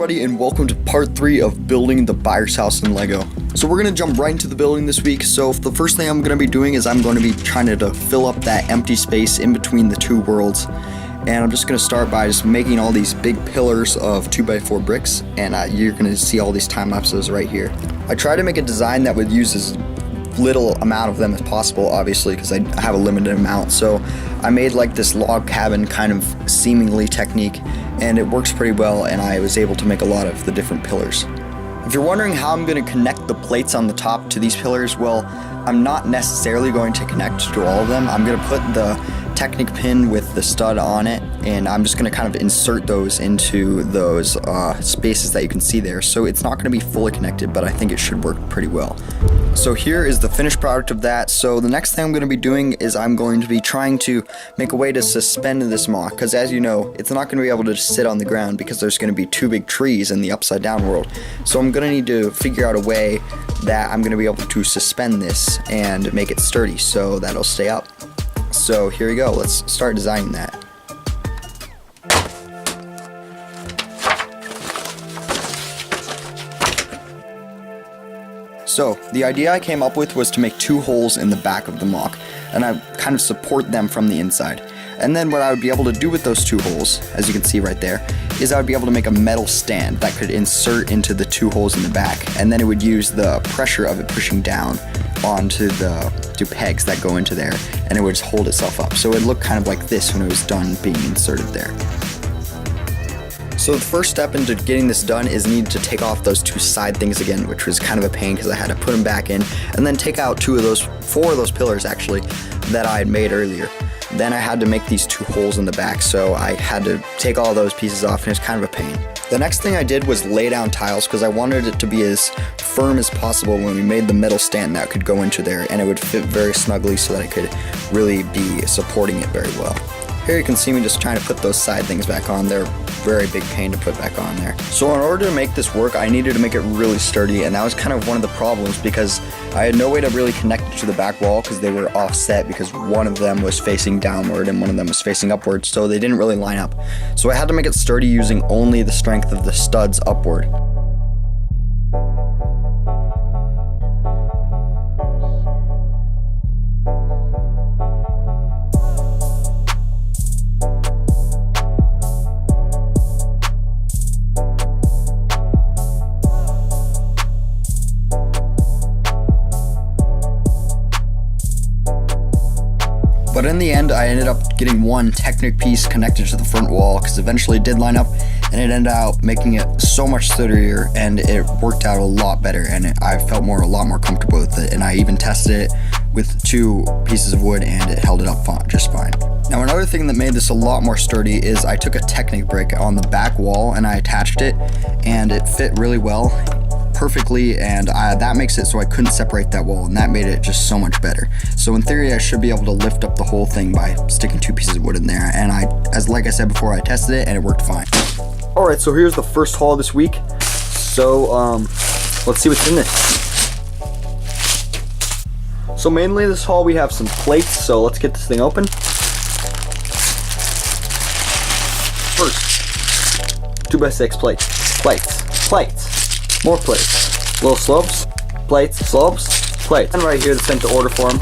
everybody, and welcome to part 3 of building the Byer's house in Lego. So we're going to jump right into the building this week. So the first thing I'm going to be doing is I'm going to be trying to fill up that empty space in between the two worlds. And I'm just going to start by just making all these big pillars of 2x4 bricks, and you're going to see all these time lapses right here. I tried to make a design that would use as little amount of them as possible, obviously, because I have a limited amount. So I made like this log cabin kind of seemingly technique, and it works pretty well, and I was able to make a lot of the different pillars. If you're wondering how I'm going to connect the plates on the top to these pillars, well, I'm not necessarily going to connect to all of them. I'm going to put the Technic pin with the stud on it, and I'm just going to kind of insert those into those spaces that you can see there. So it's not going to be fully connected, but I think it should work pretty well. So here is the finished product of that. So the next thing I'm going to be doing is I'm going to be trying to make a way to suspend this MMP, because as you know, it's not going to be able to just sit on the ground because there's going to be two big trees in the upside down world. So I'm going to need to figure out a way that I'm going to be able to suspend this and make it sturdy so that'll stay up. So here we go, let's start designing that. So the idea I came up with was to make two holes in the back of the MMP, and I kind of support them from the inside. And then what I would be able to do with those two holes, as you can see right there, is I would be able to make a metal stand that could insert into the two holes in the back, and then it would use the pressure of it pushing down onto the two pegs that go into there, and it would just hold itself up. So it would look kind of like this when it was done being inserted there. So the first step into getting this done is need to take off those two side things again, which was kind of a pain because I had to put them back in, and then take out four of those pillars actually that I had made earlier. Then I had to make these two holes in the back, so I had to take all those pieces off, and it was kind of a pain. The next thing I did was lay down tiles because I wanted it to be as firm as possible when we made the metal stand that could go into there, and it would fit very snugly so that I could really be supporting it very well. Here you can see me just trying to put those side things back on. They're very big pain to put back on there. So in order to make this work, I needed to make it really sturdy, and that was kind of one of the problems because I had no way to really connect it to the back wall because they were offset, because one of them was facing downward and one of them was facing upward, so they didn't really line up. So I had to make it sturdy using only the strength of the studs upward. But in the end, I ended up getting one Technic piece connected to the front wall because eventually it did line up, and it ended up making it so much sturdier, and it worked out a lot better, and I felt a lot more comfortable with it. And I even tested it with two pieces of wood, and it held it up just fine. Now another thing that made this a lot more sturdy is I took a Technic brick on the back wall and I attached it, and it fit really well, perfectly, and that makes it so I couldn't separate that wall, and that made it just so much better. So in theory I should be able to lift up the whole thing by sticking two pieces of wood in there, and like I said before, I tested it and it worked fine. Alright, so here's the first haul this week. So let's see what's in this. So mainly this haul we have some plates, so let's get this thing open. First, 2x6 plates. More plates, little slopes, plates, slopes, plates, and right here the sent to order form.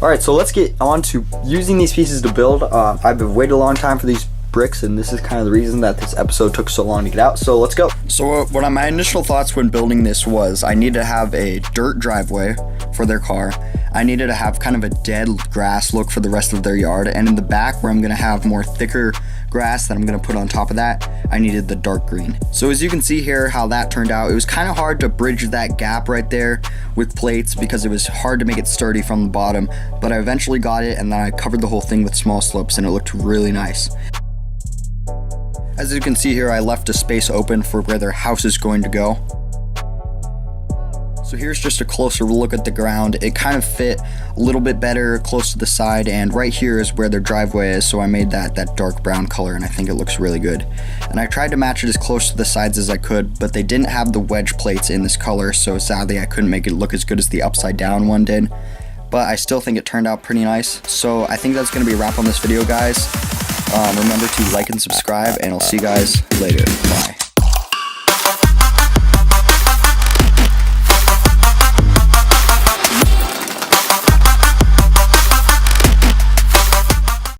Alright, so let's get on to using these pieces to build. I've waited a long time for these bricks, and this is kind of the reason that this episode took so long to get out, so let's go. So my initial thoughts when building this was I needed to have a dirt driveway for their car. I needed to have kind of a dead grass look for the rest of their yard, and in the back where I'm going to have more thicker grass that I'm going to put on top of that, I needed the dark green. So as you can see here how that turned out, it was kind of hard to bridge that gap right there with plates because it was hard to make it sturdy from the bottom, but I eventually got it, and then I covered the whole thing with small slopes, and it looked really nice. As you can see here, I left a space open for where their house is going to go. So here's just a closer look at the ground. It kind of fit a little bit better close to the side, and right here is where their driveway is, so I made that dark brown color, and I think it looks really good. And I tried to match it as close to the sides as I could, but they didn't have the wedge plates in this color, so sadly I couldn't make it look as good as the upside down one did. But I still think it turned out pretty nice. So I think that's going to be a wrap on this video, guys. Remember to like and subscribe, and I'll see you guys later. Bye.